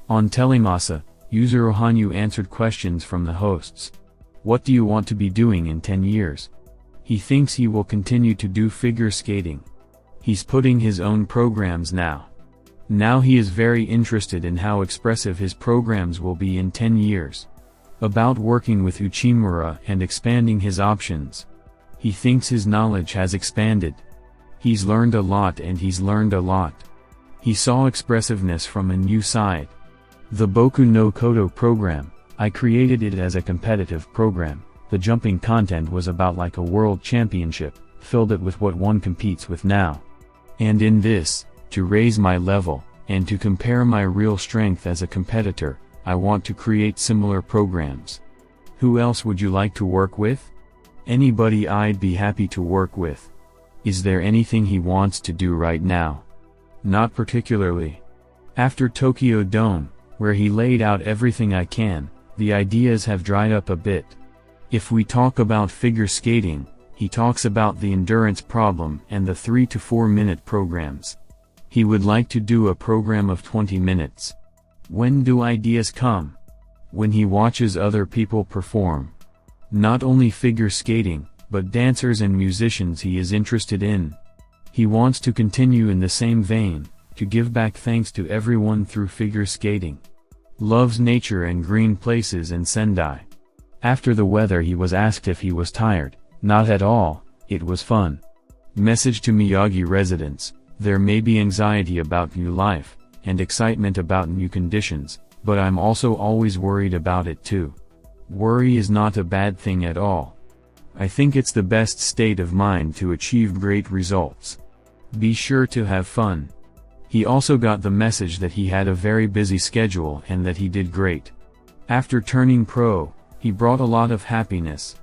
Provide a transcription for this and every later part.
On Telemasa, Yuzuru Hanyu answered questions from the hosts. What do you want to be doing in 10 years? He thinks he will continue to do figure skating. He's putting his own programs now. Now he is very interested in how expressive his programs will be in 10 years. About working with Uchimura and expanding his options. He thinks his knowledge has expanded. He's learned a lot and he's learned a lot. He saw expressiveness from a new side. The Boku no Kodo program, I created it as a competitive program. The jumping content was about like a world championship, filled it with what one competes with now. And in this, to raise my level, and to compare my real strength as a competitor, I want to create similar programs. Who else would you like to work with? Anybody I'd be happy to work with. Is there anything he wants to do right now? Not particularly. After Tokyo Dome, where he laid out everything I can, the ideas have dried up a bit. If we talk about figure skating, he talks about the endurance problem and the 3 to 4 minute programs. He would like to do a program of 20 minutes. When do ideas come? When he watches other people perform. Not only figure skating, but dancers and musicians he is interested in. He wants to continue in the same vein, to give back thanks to everyone through figure skating. Loves nature and green places in Sendai. After the weather he was asked if he was tired. Not at all, it was fun. Message to Miyagi residents, there may be anxiety about new life, and excitement about new conditions, but I'm also always worried about it too. Worry is not a bad thing at all. I think it's the best state of mind to achieve great results. Be sure to have fun. He also got the message that he had a very busy schedule and that he did great. After turning pro, he brought a lot of happiness.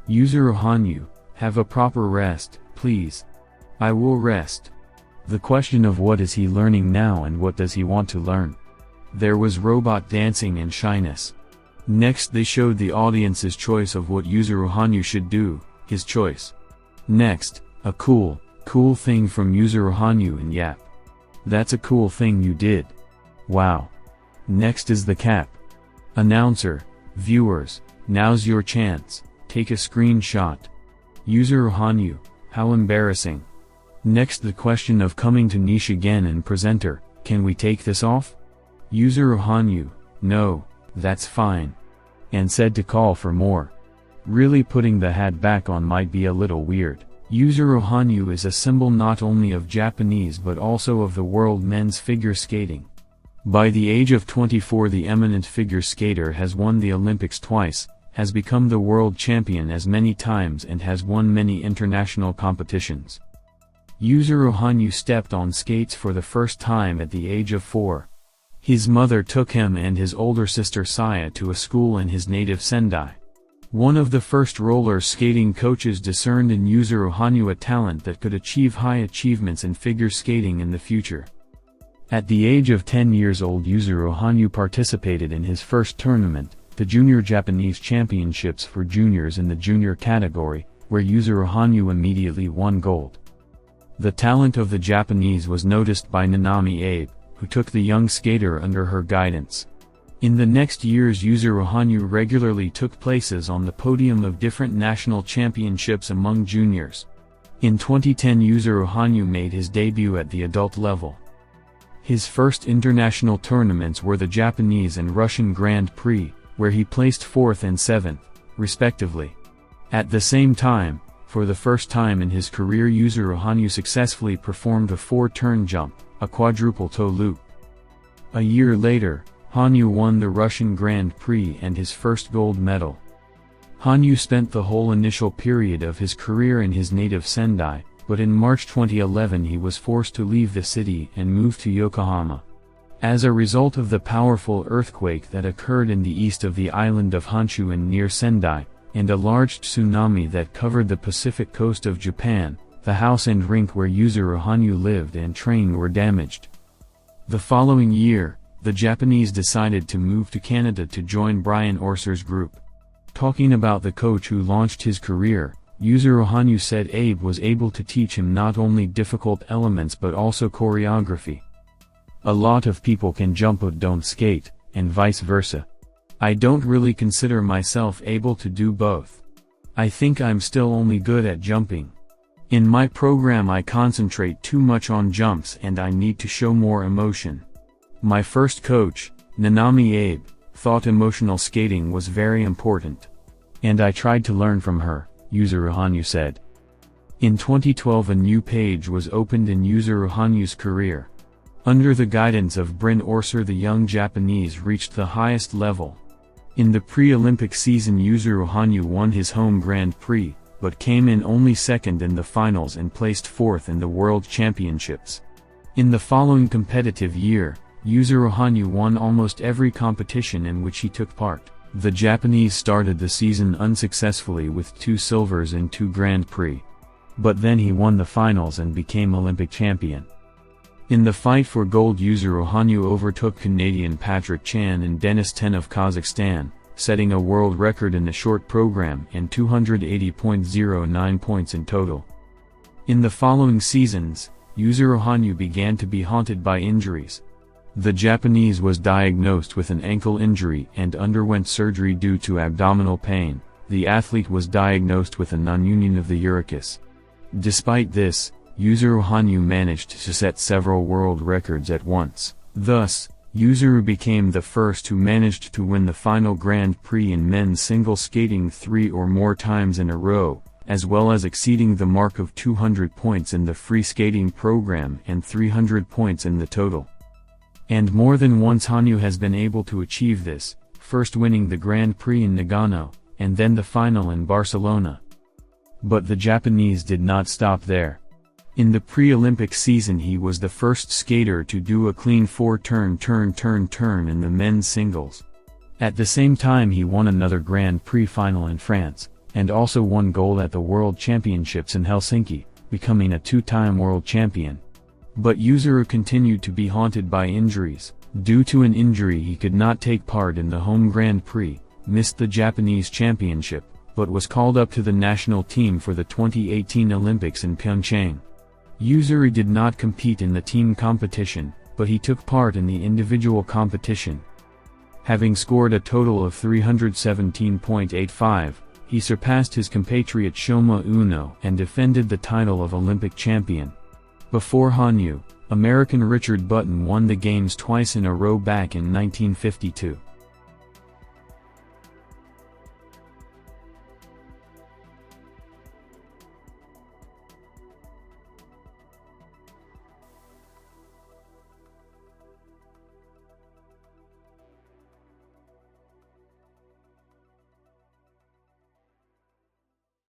Yuzuru Hanyu, have a proper rest, please. I will rest. The question of what is he learning now and what does he want to learn. There was robot dancing and shyness. Next they showed the audience's choice of what Yuzuru Hanyu should do, his choice. Next, a cool thing from Yuzuru Hanyu and Yap. That's a cool thing you did. Wow. Next is the cap. Announcer, viewers, now's your chance, take a screenshot. Yuzuru Hanyu, how embarrassing. Next the question of coming to niche again and presenter, can we take this off? Yuzuru Hanyu, no, that's fine. And said to call for more. Really putting the hat back on might be a little weird. Yuzuru Hanyu is a symbol not only of Japanese but also of the world men's figure skating. By the age of 24 the eminent figure skater has won the Olympics twice, has become the world champion as many times and has won many international competitions. Yuzuru Hanyu stepped on skates for the first time at the age of 4. His mother took him and his older sister Saya to a school in his native Sendai. One of the first roller skating coaches discerned in Yuzuru Hanyu a talent that could achieve high achievements in figure skating in the future. At the age of 10 years old Yuzuru Hanyu participated in his first tournament, the Junior Japanese Championships for juniors in the junior category, where Yuzuru Hanyu immediately won gold. The talent of the Japanese was noticed by Nanami Abe, who took the young skater under her guidance. In the next years Yuzuru Hanyu regularly took places on the podium of different national championships among juniors. In 2010 Yuzuru Hanyu made his debut at the adult level. His first international tournaments were the Japanese and Russian Grand Prix, where he placed 4th and 7th, respectively. At the same time, for the first time in his career Yuzuru Hanyu successfully performed a 4-turn jump, a quadruple toe loop. A year later, Hanyu won the Russian Grand Prix and his first gold medal. Hanyu spent the whole initial period of his career in his native Sendai, but in March 2011 he was forced to leave the city and move to Yokohama. As a result of the powerful earthquake that occurred in the east of the island of Honshu and near Sendai, and a large tsunami that covered the Pacific coast of Japan, the house and rink where Yuzuru Hanyu lived and trained were damaged. The following year, the Japanese decided to move to Canada to join Brian Orser's group. Talking about the coach who launched his career, Yuzuru Hanyu said Abe was able to teach him not only difficult elements but also choreography. A lot of people can jump but don't skate, and vice versa. I don't really consider myself able to do both. I think I'm still only good at jumping. In my program I concentrate too much on jumps and I need to show more emotion. My first coach, Nanami Abe, thought emotional skating was very important. And I tried to learn from her, Yuzuru Hanyu said. In 2012 a new page was opened in Yuzuru Hanyu's career. Under the guidance of Bryn Orser the young Japanese reached the highest level. In the pre-Olympic season Yuzuru Hanyu won his home Grand Prix, but came in only second in the finals and placed fourth in the World Championships. In the following competitive year, Yuzuru Hanyu won almost every competition in which he took part. The Japanese started the season unsuccessfully with 2 silvers and 2 Grand Prix. But then he won the finals and became Olympic champion. In the fight for gold Yuzuru Hanyu overtook Canadian Patrick Chan and Denis Ten of Kazakhstan, setting a world record in the short program and 280.09 points in total. In the following seasons, Yuzuru Hanyu began to be haunted by injuries. The Japanese was diagnosed with an ankle injury and underwent surgery due to abdominal pain. The athlete was diagnosed with a non-union of the urachus. Despite this, Yuzuru Hanyu managed to set several world records at once. Thus, Yuzuru became the first who managed to win the final Grand Prix in men's single skating 3 or more times in a row, as well as exceeding the mark of 200 points in the free skating program and 300 points in the total. And more than once Hanyu has been able to achieve this, first winning the Grand Prix in Nagano, and then the final in Barcelona. But the Japanese did not stop there. In the pre-Olympic season he was the first skater to do a clean 4-turn in the men's singles. At the same time he won another Grand Prix final in France, and also won gold at the World Championships in Helsinki, becoming a 2-time world champion. But Yuzuru continued to be haunted by injuries. Due to an injury he could not take part in the home Grand Prix, missed the Japanese championship, but was called up to the national team for the 2018 Olympics in Pyeongchang. Yuzuru did not compete in the team competition, but he took part in the individual competition. Having scored a total of 317.85, he surpassed his compatriot Shoma Uno and defended the title of Olympic champion. Before Hanyu, American Richard Button won the games twice in a row back in 1952.